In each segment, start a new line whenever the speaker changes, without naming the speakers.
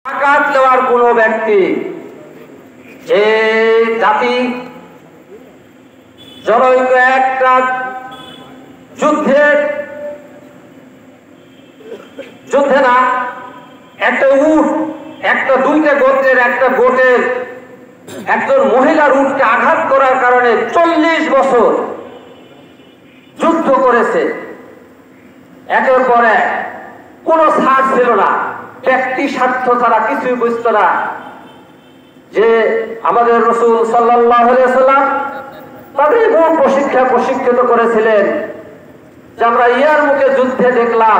আঘাত দেওয়ার কোন ব্যক্তি এই জাতি জনৈক একটা যুদ্ধে না, একটা উট, একটা দুইটা গোত্রের একটা গোটের একজন মহিলার উটকে আঘাত করার কারণে 40 বছর যুদ্ধ করেছে। একের পর এক কোনো ছাড় ছিল না, ব্যক্তি স্বার্থ ছাড়া কিছুই বুঝত না যে আমাদের রাসূল সাল্লাল্লাহু আলাইহি সাল্লাম তাদের বহু প্রশিক্ষিত করেছিলেন। যে আমরা ইয়ার মুখে যুদ্ধে দেখলাম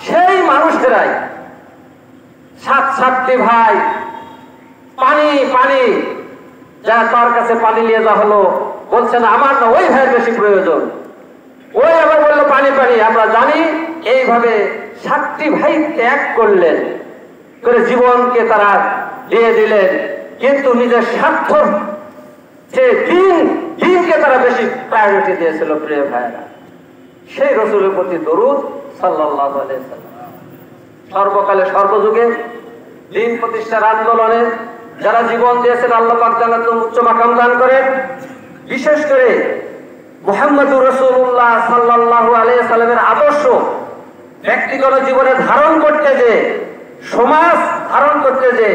সেই মানুষেরাই 7-7টি ভাই পানি যা তার কাছে পানি নিয়ে যাওয়া হলো, বলছেন আমার না ওই ভাইয়ের বেশি প্রয়োজন, ওই আবার বললো পানি। আমরা জানি এইভাবে 7টি ভাই ত্যাগ করলেন, করে জীবনকে তারা দিয়ে দিলেন, কিন্তু নিজের স্বার্থ যে দিনকে তারা বেশি প্রায়োরিটি দিয়েছিল। প্রিয় ভাইরা, সেই রাসূলের প্রতি দরুদ সাল্লাল্লাহু আলাইহি ওয়াসাল্লাম। সর্বকালে সর্বযুগে দিন প্রতিষ্ঠার আন্দোলনে যারা জীবন দিয়েছেন, আল্লাহ পাক জান্নাতুল উচ্চ মাকাম দান করেন। বিশেষ করে মুহাম্মদুর রাসূলুল্লাহ সাল্লাল্লাহু আলাইহি ওয়াসাল্লামের আদর্শ ব্যক্তিগত জীবনে ধারণ করতে, যে সমাজ ধারণ করতে, যে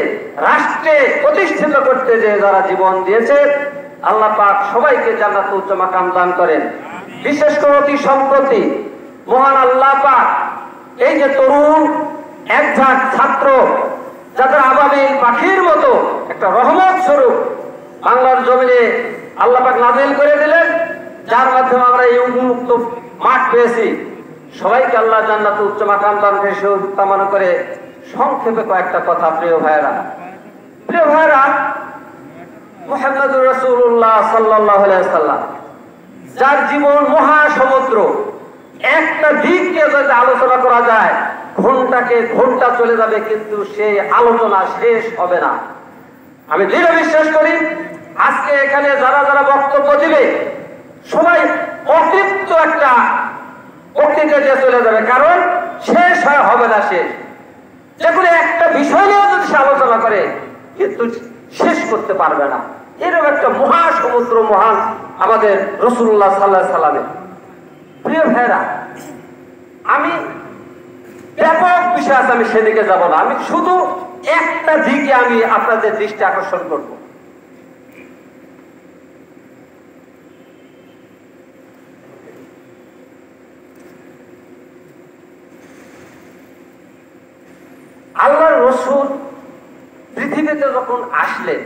রাষ্ট্রে প্রতিষ্ঠিত করতে, যে যারা জীবন দিয়েছে, আল্লাহ পাক সবাইকে জান্নাতুল উচ্চ মাকাম দান করেন। বিশেষ করে অতি সম্প্রতি মহান আল্লাহ পাক এই যে তরুণ একঝাঁক ছাত্র যাদের আবাবিল পাখির মতো একটা রহমত স্বরূপ বাংলার জমিনে আল্লাহ পাক নাযিল করে দিলেন, যার মাধ্যমে আমরা এই উন্মুক্ত মাঠ পেয়েছি। সবাইকে আল্লাহ জান্নাতুল উচ্চ মাকাম দান কামনা করে সংক্ষেপে কয়েকটা কথা। প্রিয় ভাইরা, মুহাম্মদুর রাসূলুল্লাহ সাল্লাল্লাহু আলাইহি ওয়াসাল্লাম যার জীবন মহাসমুদ্র, একটা দিককে যদি আলোচনা করা যায় ঘন্টা চলে যাবে, কিন্তু সেই আলোচনা শেষ হবে না। আমি দৃঢ় বিশ্বাস করি আজকে এখানে যারা বক্তব্য দিবে সবাই অতৃপ্ত একটা বক্তৃতা দিয়ে চলে যাবে, কারণ শেষ হবে না। শেষ যে কোনো একটা বিষয় নিয়ে যদি সে আলোচনা করে কিন্তু শেষ করতে পারবে না। এরকম একটা মহাসমুদ্র মহান আমাদের রাসূলুল্লাহ সাল্লাল্লাহু আলাইহি ওয়াসাল্লামের। প্রিয় ভাইরা, আমি ব্যাপক বিষয় আছে, আমি সেদিকে যাব না। আমি শুধু একটা দিকে আমি আপনাদের দৃষ্টি আকর্ষণ করব। আল্লাহর রাসূল পৃথিবীতে যখন আসলেন,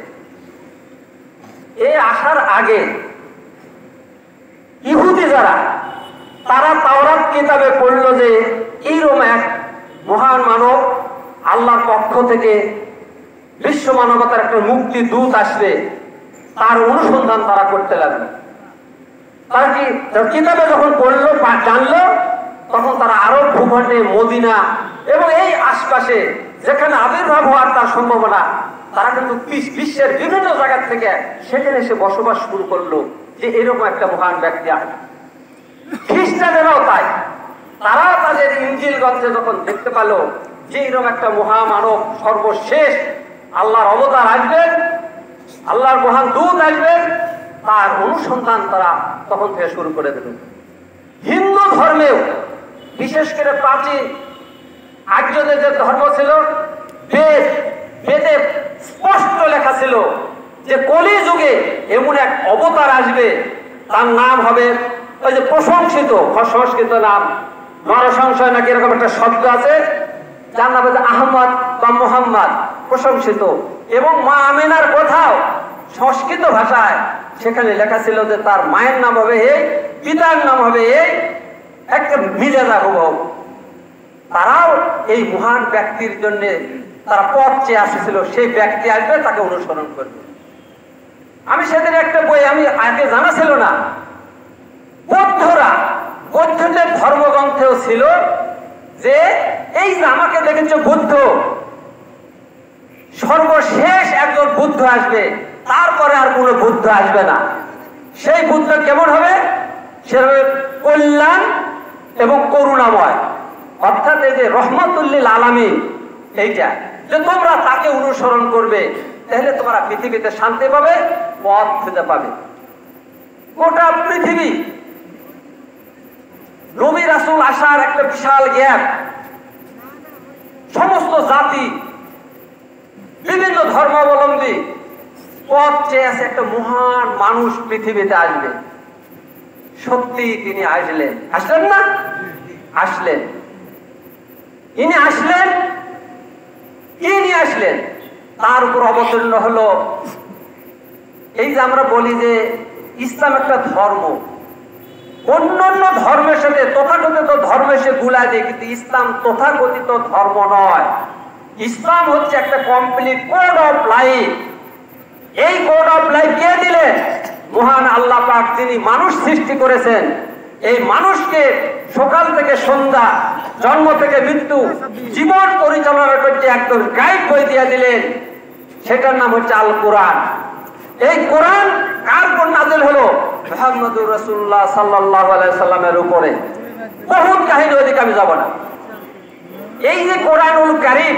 এই আসার আগে ইহুদি যারা, তারা তাওরাত কিতাবে পড়লো যে এইরকম এক মহান মানব আল্লাহর পক্ষ থেকে বিশ্ব মানবতার একটা মুক্তি দূত আসবে, তার অনুসন্ধান তারা করতে লাগলো। তারা কি কিতাবে যখন পড়লো জানলো, তখন তারা আরব ভূখণ্ডে মদিনা এবং এই আশপাশে যেখানে আবির্ভাব হওয়ার তার সম্ভাবনা, তারা কিন্তু বিশ্বের বিভিন্ন জায়গা থেকে সেখানে এসে বসবাস শুরু করলো, যে এরকম একটা মহান ব্যক্তি আছে। খ্রিস্টানেরাও তাই, তারা তাদের ইনজিল গ্রন্থে যখন দেখতে পেল যে এরকম একটা মহামানব সর্বশেষ আল্লাহর অবতার আসবেন, আল্লাহর মহান দূত আসবেন, তার অনুসন্ধান তারা তখন থেকে শুরু করে দিল। হিন্দু ধর্মেও বিশেষ করে প্রাচীন আর্যদের যে ধর্ম ছিল, বেদে স্পষ্ট লেখা ছিল যে কলিযুগে এমন এক অবতার আসবে, তার নাম হবে ওই যে প্রশংসিত, সংস্কৃত নাম নরসংশয় নাকি এরকম একটা শব্দ আছে, যার নাম হচ্ছে আহমদ বা মোহাম্মদ, প্রশংসিত। এবং মা আমিনার কোথাও সংস্কৃত ভাষায় সেখানে লেখা ছিল যে তার মায়ের নাম হবে এই, পিতার নাম হবে এই, একটা মিলে যাবো। তারাও এই মহান ব্যক্তির জন্য তারা পথ চেয়ে আসছিল, সেই ব্যক্তি আসবে, তাকে অনুসরণ করবে। আমি সেদিন একটা বই, আমি আগে জানা ছিল না, বৌদ্ধদের ধর্মগ্রন্থেও ছিল যে এই যে আমাকে দেখেছো বুদ্ধ, সর্বশেষ একজন বুদ্ধ আসবে, তারপরে আর কোনো বুদ্ধ আসবে না। সেই বুদ্ধ কেমন হবে? সে হবে কল্যাণ এবং করুণাময়, অর্থাৎ এই যে রহমতুল্লিল আলামিন, এইটা যে তোমরা তাকে অনুসরণ করবে, তাহলে তোমরা পৃথিবীতে শান্তি পাবে, পথ খুঁজে পাবে। গোটা পৃথিবী নবী রাসূল আসার একটা বিশাল গ্যাপ, সমস্ত জাতি, বিভিন্ন ধর্মাবলম্বী পথ চেয়ে আছে একটা মহান মানুষ পৃথিবীতে আসবে। সত্যি তিনি আসলেন, আসলেন না? আসলেন। ইনি আসলেন, কি নিয়ে আসলেন? তার উপর অবতীর্ণ হলো এই যে আমরা বলি যে ইসলাম একটা ধর্ম, অন্যান্য ধর্মের সাথে তথাকথিত ধর্মের সে গুলায় দেয়, কিন্তু ইসলাম তথাকথিত ধর্ম নয়। ইসলাম হচ্ছে একটা কমপ্লিট কোড অফ লাইফ। এই কোড অফ লাইফ কে দিলেন? মহান আল্লাহ পাক, যিনি মানুষ সৃষ্টি করেছেন। এই মানুষকে সকাল থেকে সন্ধ্যা, জন্ম থেকে মৃত্যু, জীবন পরিচালনা করতে একদম গাইড বই দিয়ে দিলেন, সেটার নাম হচ্ছে আল কোরআন। এই কোরআন কার উপর নাযিল হলো? মুহাম্মদুর রাসূলুল্লাহ সাল্লাল্লাহু আলাইহি সাল্লামের উপরে। বহুত কাহিনী, ওদিকে আমি যাব না। এই যে কোরআনুল কারীম,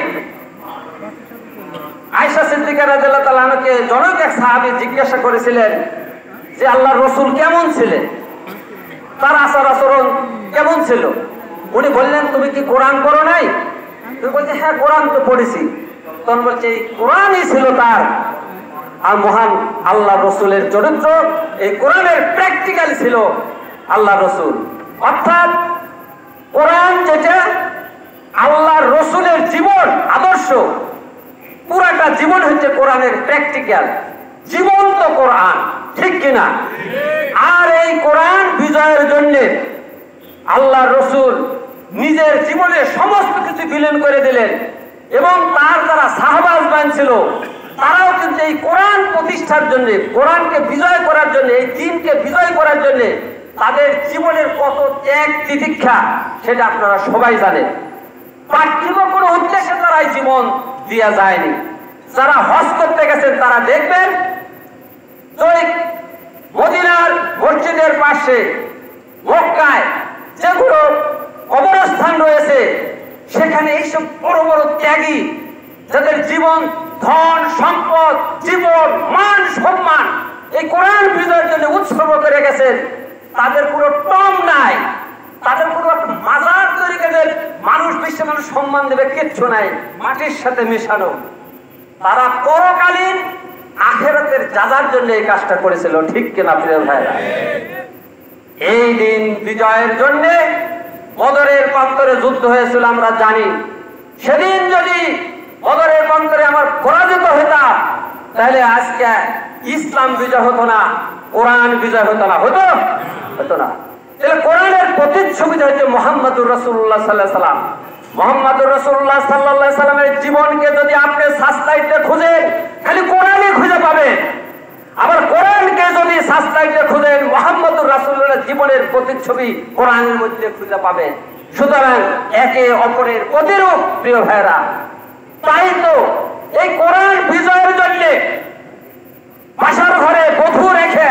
আয়েশা সিদ্দিকা রাদিয়াল্লাহু তাআলা আনহাকে জনক এক সাহাবী জিজ্ঞাসা করেছিলেন যে আল্লাহর রাসূল কেমন ছিলেন, তার আচার আচরণ কেমন ছিল? উনি বললেন, তুমি কি কোরআন পড়ো নাই? তুমি বলছে, হ্যাঁ কোরআন তো পড়েছি। তখন বলছে, এই কোরআনই ছিল তার আর মহান আল্লাহ রসুলের চরিত্র, এই কোরআনের প্র্যাকটিক্যাল ছিল আল্লাহ রসুল। অর্থাৎ কোরআন যেটা আল্লাহ রসুলের জীবন আদর্শ, পুরাটা জীবন হচ্ছে কোরআনের প্র্যাকটিক্যাল, জীবন্ত কোরআন, ঠিক কিনা? আর এই কোরআন বিজয়ের জন্য আল্লাহ রসুল নিজের জীবনে সমস্ত কিছু বিলীন করে দিলেন, এবং তার যারা সাহাবাজ ছিল তারাও কিন্তু এই কোরআন প্রতিষ্ঠার জন্য, কোরআনকে বিজয় করার জন্য, এই দ্বীনকে বিজয় করার জন্য তাদের জীবনের কত ত্যাগ তিতিক্ষা সেটা আপনারা সবাই জানেন। পার্থিব কোনো উদ্দেশ্যে তারা এই জীবন দেওয়া যায়নি। যারা হজ করতে গেছেন তারা দেখবেন মদিনার মসজিদের পাশে মক্কায় যেগুলো কবরস্থান রয়েছে, সেখানে এইসব বড় বড় ত্যাগী, যাদের জীবন, ধন সম্পদ, জীবন, মান সম্মান এই কোরআন বিজয়ের জন্য উৎসর্গ করে গেছেন, তাদের কোনো টম নাই, তাদের কোনো মাজার তৈরি করে মানুষ, বিশ্বে মানুষ সম্মান দেবে কিচ্ছু নাই, মাটির সাথে মেশানো। তারা পরকালীন আখিরাতের যাজার জন্য এই কাজটা করেছিল, ঠিক কিনা প্রিয় ভাইরা? এই দিন বিজয়ের জন্য বদরের প্রান্তরে যুদ্ধ হয়েছিল, আমরা জানি। সেদিন যদি বদরের প্রান্তরে আমার পরাজিত হতাম, তাহলে আজকে ইসলাম বিজয় হতো না, কোরআন বিজয় হতো না, হতো না। তাহলে কোরআনের প্রতিচ্ছবিটা হচ্ছে মুহাম্মদুর রাসূলুল্লাহ সাল্লাল্লাহু আলাইহি সাল্লাম। মুহাম্মদুর রাসূলুল্লাহ সাল্লাল্লাহু আলাইহি সাল্লামের জীবনকে যদি আপনি সাবস্ক্রাইবে খুঁজেন, খালি কোরআনই খুঁজে পাবেন। আবার কোরআনকে যদি সাবস্ক্রাইবে খুঁজেন, মুহাম্মদুর রাসূলুল্লাহর জীবনের প্রতিচ্ছবি কোরআনের মধ্যে খুঁজে পাবেন। সুতরাং একে অপরের প্রতিরূপ, প্রিয় ভাইরা। তাই তো এই কোরআন বিজয়ের জন্য বাসার ঘরে বধূ রেখে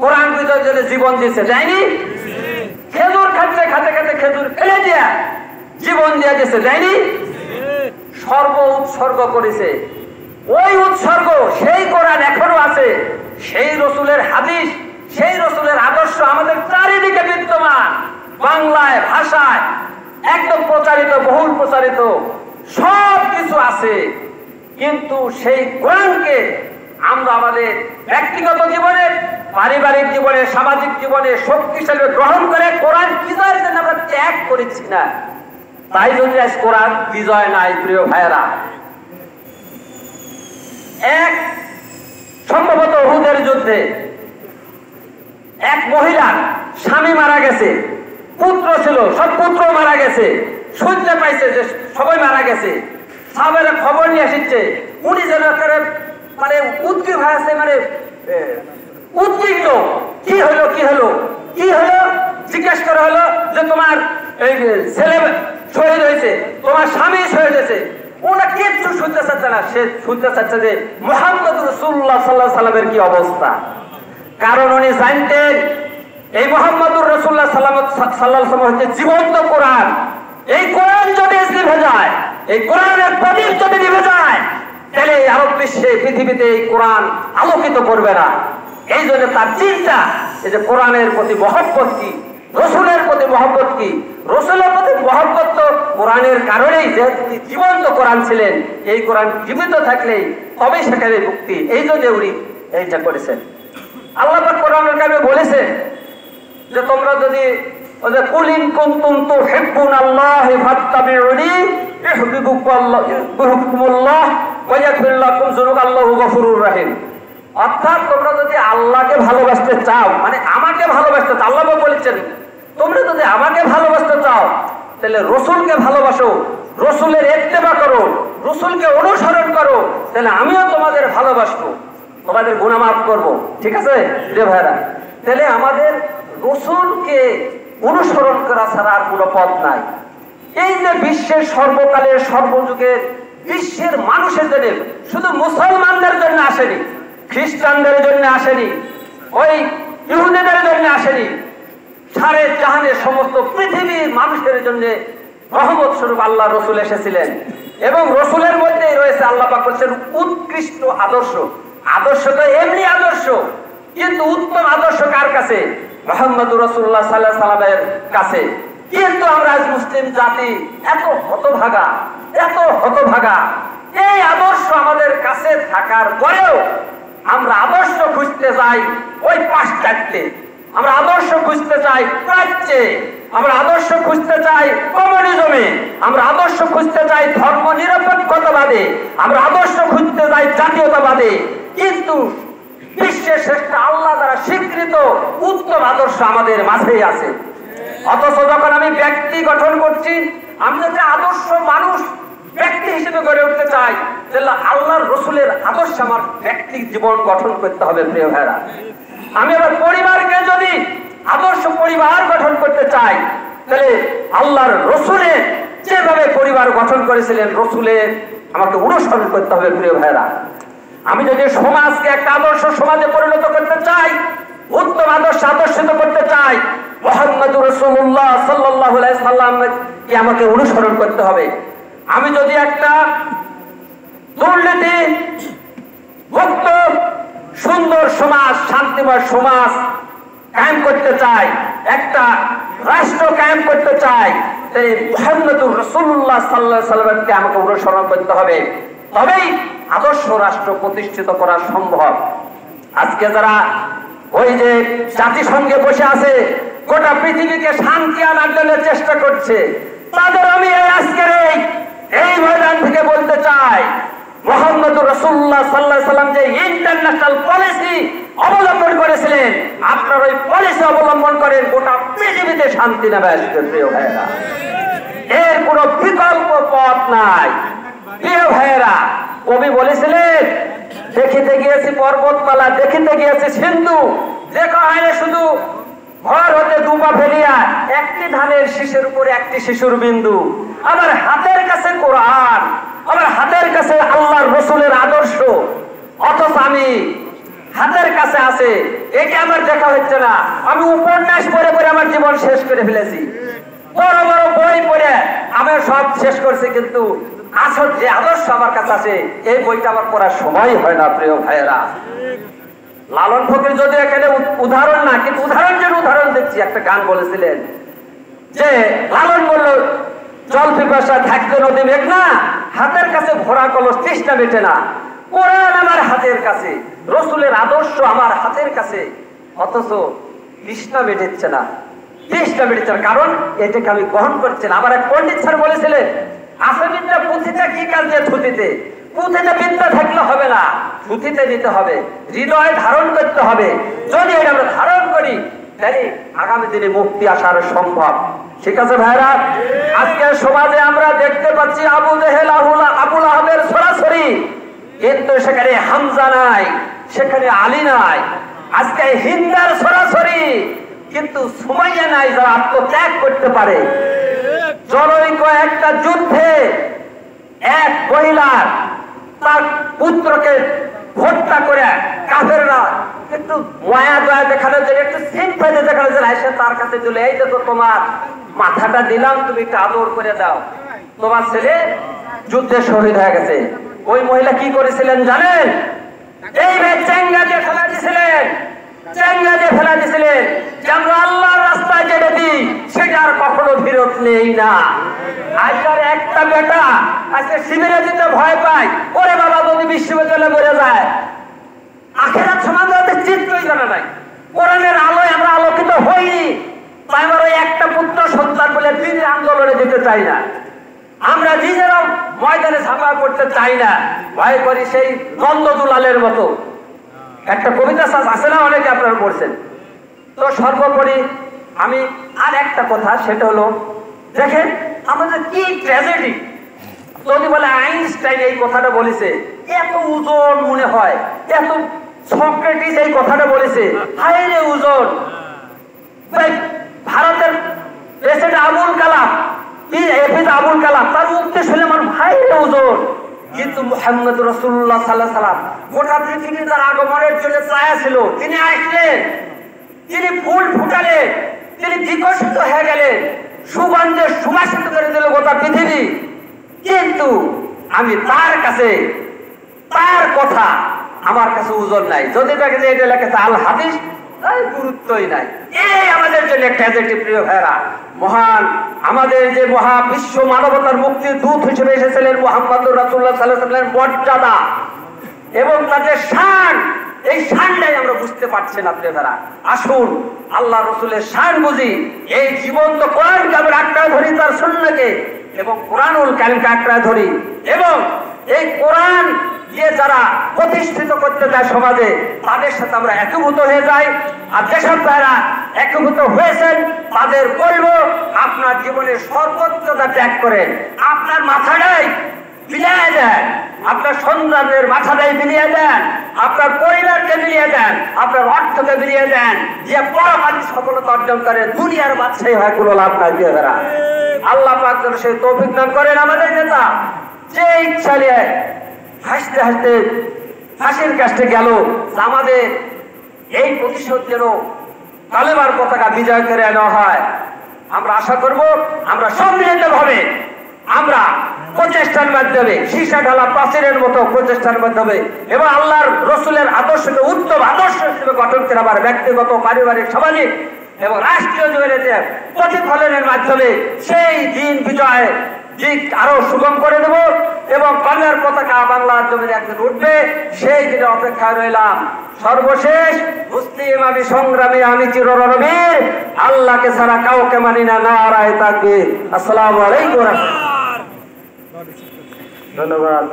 কোরআন বিজয়ের জন্য জীবন দিয়েছে, যায়নি? খেজুর খাচ্ছে, খাতে খাতে খেজুর ফেলে দিয়া জীবন দিয়ে দিয়েছে, যায়নি? সর্ব উৎসর্গ করেছে। ওই উৎসর্গ, সেই কোরআন এখনো আছে, সেই রসুলের হাদিস, সেই রসুলের আদর্শ আমাদের চারিদিকে বিদ্যমান, বাংলায় ভাষায় একদম প্রচারিত, বহুল প্রচারিত, সব কিছু আছে। কিন্তু সেই কোরআনকে আমরা আমাদের ব্যক্তিগত জীবনে, পারিবারিক জীবনে, সামাজিক জীবনে শক্তিশালী গ্রহণ করে কোরআন বিজয়ের জন্য আমরা ত্যাগ করেছি না। তাই যদি আজ কোরআন বিজয় নাই, প্রিয় ভাইয়েরা। এক সম্ভবত উহুদের যুদ্ধে এক মহিলার স্বামী মারা গেছে, পুত্র ছিল, সব পুত্র মারা গেছে, শুনতে পাইছে যে সবাই মারা গেছে, সাহাবারা খবর নিয়ে এসেছে। উনি যেন মানে উদ্গ্রীব হয়ে আছে, মানে উদ্বিগ্ন, কি হলো কি হলো কি হলো জিজ্ঞাসা করা হলো যে তোমার এই ছেলে শহীদ হয়েছে, তোমার স্বামী শহীদ হয়েছে। ওরা কিচ্ছু শুনতে চাচ্ছে না, সে শুনতে চাচ্ছে যে মুহাম্মদ রাসূলুল্লাহ সাল্লাল্লাহু আলাইহি সাল্লামের কি অবস্থা। কারণ উনি জানতেন এই মুহাম্মদুর রাসূলুল্লাহ সাল্লাল্লাহু আলাইহি সাল্লাম হচ্ছে জীবন্ত কোরআন। এই কোরআন যদি নিভে যায়, এই কোরআনের প্রদীপ যদি নিভে যায় তাহলে আরব বিশ্বে পৃথিবীতে এই কোরআন আলোকিত করবে না। এই জন্য তার চিন্তা এই যে কোরআনের প্রতি মহব্বত কি, রসুলের প্রতি মহব্বত কি। রসুলের প্রতি মহব্বত তো কোরআনের কারণেই, যে তিনি জীবন্ত কোরআন ছিলেন, এই কোরআন জীবিত থাকলেই তবেই সেখানে মুক্তি। এই জন্য উনি এইটা করেছেন। আল্লাহ পাক কোরআনের কারিমে বলেছেন যে তোমরা যদি কুলিন কুনতুম তুহিব্বুনাল্লাহ ফাত্তাবিউনি ইউহিব্বুকুমুল্লাহ ওয়া ইয়াগফির লাকুম যুনুবাকুম আল্লাহু গফুরুর রহিম। অর্থাৎ তোমরা যদি আল্লাহকে ভালোবাসতে চাও, মানে আমাকে ভালোবাসতে চাও, আল্লাহ বলেছেন তোমরা যদি আমাকে ভালোবাসতে চাও তাহলে রসুলকে ভালোবাসো, রসুলের ইত্তেবা করো, রসুলকে অনুসরণ করো, তাহলে আমিও তোমাদের ভালোবাসবো, তোমাদের গুনাহ মাফ করবো। ঠিক আছে রে ভাইরা? তাহলে আমাদের রসুলকে অনুসরণ করা ছাড়া আর কোনো পথ নাই। এই যে বিশ্বের সর্বকালের সর্বযুগের বিশ্বের মানুষের জন্য, শুধু মুসলমানদের জন্য আসেনি, খ্রিস্টানদের জন্য আসেনি, ওই ইহুদিদের জন্য আসেনি, সারে জাহানের সমস্ত পৃথিবীর মানুষের জন্য রহমত স্বরূপ আল্লাহ রসুল এসেছিলেন। এবং রসুলের মধ্যেই রয়েছে আল্লাহ পাক বলেছেন উৎকৃষ্ট আদর্শ। আদর্শ তো এমনি আদর্শ, কিন্তু উত্তম আদর্শ কার কাছে? মুহাম্মদুর রাসূলুল্লাহ সাল্লাল্লাহু আলাইহি ওয়াসাল্লামের কাছে। কিন্তু আমরা আজ মুসলিম জাতি এত হতভাগা, এত হতভাগা। এই আদর্শ আমাদের কাছে থাকার পরেও আমরা আদর্শ খুঁজতে যাই ওই পাশ্চাত্যে, আমরা আদর্শ খুঁজতে চাই প্রাচ্যে, আমরা আদর্শ খুঁজতে চাই কমিউনিজমে, আমরা আদর্শ খুঁজতে চাই ধর্ম নিরপেক্ষতাবাদে, আমরা আদর্শ খুঁজতে চাই জাতীয়তাবাদে। কিন্তু বিশ্বের শ্রেষ্ঠ আল্লাহ দ্বারা স্বীকৃত উত্তম আদর্শ আমাদের মাঝেই আছে। অথচ যখন আমি ব্যক্তি গঠন করছি, আমি যদি আদর্শ মানুষ ব্যক্তি হিসেবে গড়ে উঠতে চাই, তাহলে আল্লাহর রসুলের আদর্শ আমার ব্যক্তি জীবন গঠন করতে হবে। প্রিয় ভাইরা, আমি আমার পরিবারকে যদি আদর্শ পরিবার গঠন করতে চাই, তাহলে আল্লাহর রসুলের যেভাবে পরিবার গঠন করেছিলেন রসুলের আমাকে অনুসরণ করতে হবে। প্রিয় ভাইরা, আমি যদি সমাজকে একটা আদর্শ সমাজে পরিণত করতে চাই, উত্তম আদর্শ আদর্শিত করতে চাই, মুহাম্মদুর রাসূলুল্লাহ সাল্লাল্লাহু আলাইহি সাল্লামকে আমাকে অনুসরণ করতে হবে। আমি যদি একটা দুর্নীতি মুক্ত সুন্দর সমাজ, শান্তিময় সমাজ কায়েম করতে চাই, একটা রাষ্ট্র কায়েম করতে চাই, তাই মুহাম্মদুর রাসূলুল্লাহ সাল্লাল্লাহু আলাইহি সাল্লামকে আমাকে অনুসরণ করতে হবে। তবেই আদর্শ রাষ্ট্র প্রতিষ্ঠিত করা সম্ভব। আজকে যারা ওই যে জাতিসংঘে বসে আছে, গোটা পৃথিবীকে শান্তি আনার জন্য চেষ্টা করছে, তাদের আমি আজকের এই ময়দান থেকে বলতে চাই, মুহাম্মদুর রাসূলুল্লাহ সাল্লাল্লাহু আলাইহি সাল্লাম যে ইন্টারন্যাশনাল পলিসি অবলম্বন করেছিলেন, আপনারা ওই পলিসি অবলম্বন করেন, গোটা পৃথিবীতে শান্তি নেমে আসবে। প্রিয় ভাইয়েরা, এর কোনো বিকল্প পথ নাই। প্রিয় ভাইয়েরা, কবি বলেছিলেন দেখিতে গিয়েছি পর্বতমালা, দেখিতে গিয়েছি সিন্ধু, দেখা হয় শুধু ঘর হতে দুপা ফেলিয়া একটি ধানের শীষের উপরে একটি শিশুর বিন্দু। আমার হাতের কাছে কোরআন, আমার হাতের কাছে আল্লাহর রসুলের আদর্শ, অথচ আমি হাতের কাছে আছে, একে আমার দেখা হচ্ছে না। আমি উপন্যাস পড়ে পড়ে আমার জীবন শেষ করে ফেলেছি, বড় বড় বই পড়ে আমি সব শেষ করছি, কিন্তু আসল যে আদর্শ আমার কাছে আছে এই বইটা আমার পড়ার সময় হয় না। প্রিয় ভাইয়েরা, লালন ফকির যদি এখানে উদাহরণ না, কিন্তু উদাহরণ দেখছি। একটা গান বলেছিলেন যে লালন বলল জল পিপাসা থাকতে নদী মেঘ না, হাতের কাছে ভরা কলস তৃষ্ণা মেটে না। কোরআন আমার হাতের কাছে, রসুলের আদর্শ আমার হাতের কাছে, অথচ তৃষ্ণা মেটেছে না, তৃষ্ণা মেটেছে না, কারণ এটাকে আমি গ্রহণ করছি না। আমার এক পণ্ডিত স্যার বলেছিলেন, আসে বিদ্যা পুঁথিতে কি কাজে থুতিতে, পুঁথিতে বিদ্যা থাকলে হবে না, থুতিতে নিতে হবে, হৃদয়ে ধারণ করতে হবে। যদি এটা আমরা ধারণ করি তাহলে আগামী দিনে মুক্তি আসার সম্ভব। ঠিক আছে ভাইরা, আজকে সমাজে আমরা দেখতে পাচ্ছি আবু জেহেল আবুল আহাবের সরাসরি, কিন্তু সেখানে হামজা নাই, সেখানে আলী নাই। আজকে হিন্দার সরাসরি, কিন্তু সুমাইয়া নাই যারা আত্মত্যাগ করতে পারে। জনৈক একটা যুদ্ধে এক মহিলার তার পুত্রকে হত্যা করে কাফেররা একটু মায়া দয়া দেখানোর জন্য, একটু সিম্পাথি দেখানোর জন্য এসে তার কাছে চলে, এই দেখো তোমার মাথাটা দিলাম, তুমি একটু আদর করে দাও। তোমার ছেলে যুদ্ধে শহীদ হয়ে গেছে। ওই মহিলা কি করেছিলেন জানেন? এই চেঙ্গা দিয়ে ফেলা দিয়েছিলেন, চেঙ্গা দিয়ে ফেলা দিয়েছিলেন যে আমরা আল্লাহর রাস্তায় যেটা দিই সেটা আর কখনো ফেরত নেই না। আজকাল একটা বেটা আজকে শিবিরে দিতে ভয় পায়, ওরে বাবা যদি বিশ্ববিদ্যালয়ে বেড়ে যায় আখেরাত সমাজে চিত্রই জানা নাই। কোরআনের আলোয় আমরা আলোকিত হইনি, তাই আমার ওই একটা পুত্র সন্তান বলে দিনের আন্দোলনে যেতে চাই না, আমরা নিজেরাও ময়দানে ঝাঁপা করতে চাই না, ভয় করি সেই নন্দদুলালের মতো। একটা কবিতা আছে না, অনেকে আপনারা পড়ছেন। তো সর্বোপরি আমি আর একটা কথা, সেটা হলো দেখেন আমাদের কি ট্র্যাজেডি। যদি বলে আইনস্টাইন এই কথাটা বলেছে, এত ওজন মনে হয়, এত সক্রেটিস এই কথাটা বলেছে, হায় রে ওজন। ভারতের প্রেসিডেন্ট আবুল কালাম, এপিজে আবুল কালাম, তার মুক্তি শুনে আমার ভাই রে ওজন। কিন্তু মুহাম্মদ রাসূলুল্লাহ সাল্লাল্লাহু আলাইহি ওয়াসাল্লাম গোটা পৃথিবী তার আগমনের জন্য চায়া ছিল। তিনি আসলেন, তিনি ফুল ফুটালেন, তিনি বিকশিত হয়ে গেলেন, সুগন্ধে সুবাসিত করে দিল গোটা পৃথিবী। কিন্তু আমি তার কাছে, তার কথা আমার কাছে ওজন নাই। যদি তাকে যে এটা লেখেছে আল হাদিস, তার গুরুত্বই নাই। এই আমাদের জন্য ট্র্যাজেডি প্রিয় ভাইরা। মহান আমাদের যে মহা বিশ্ব মানবতার মুক্তির দূত হিসেবে এসেছিলেন মুহাম্মদুর রাসূলুল্লাহ সাল্লাল্লাহু আলাইহি ওয়াসাল্লামের মর্যাদা এবং তার যে শান, এই শানটাই আমরা বুঝতে পারছি না প্রিয় ভাইরা। আসুন আল্লাহ রসুলের শান বুঝি, এই জীবন্ত কোরআনকে আমরা আঁকড়ায় ধরি, তার সুন্নাহকে এবং কোরআনুল কারীমকে আঁকড়ায় ধরি, এবং এই কোরআন দিয়ে যারা প্রতিষ্ঠিত করতে চায় সমাজে, তাদের সাথে আমরা একীভূত হয়ে যাই। আর যেসব ভাইরা একীভূত হয়েছেন তাদের বলবো, আপনার জীবনের সর্বোচ্চতা ত্যাগ করে আপনার মাথাটাই বিলিয়ে দেন, আপনার সন্তানের মাথাটাই বিলিয়ে দেন, আপনার পরিবারকে বিলিয়ে দেন, আপনার অর্থকে বিলিয়ে দেন, যে পরমাণু সফলতা অর্জন করে দুনিয়ার বাদশাহী হয়, কোনো লাভ নাই। আল্লাহ পাক যেন সেই তৌফিক দান করেন। আমাদের নেতা যে ইচ্ছা নিয়ে হাসতে হাসতে ফাঁসির কাছে গেল, আমাদের এই প্রতিশোধ যেন কালেমার পতাকা বিজয় করে নেওয়া হয়। আমরা আশা করব আমরা সম্মিলিতভাবে আমরা প্রচেষ্টার মাধ্যমে, সীসা ঢালা প্রাচীরের মতো প্রচেষ্টার মাধ্যমে এবং আল্লাহর রসুলের আদর্শকে উত্তম আদর্শ হিসেবে গঠন করে আবার ব্যক্তিগত, পারিবারিক, সামাজিক এবং রাষ্ট্রীয় জীবনে প্রতিফলনের মাধ্যমে সেই দিন বিজয় দিক আরো সুগম করে দেব এবং কল্যাণ পতাকা বাংলার জমিনে একদিন উঠবে, সেই দিনে অপেক্ষায় রইলাম। সর্বশেষ মুসলিম আমি সংগ্রামী, আমি চিররণবীর, আল্লাহকে ছাড়া কাউকে মানি না, নারায়ে তাকবীর। আসসালামু আলাইকুম। ধন্যবাদ।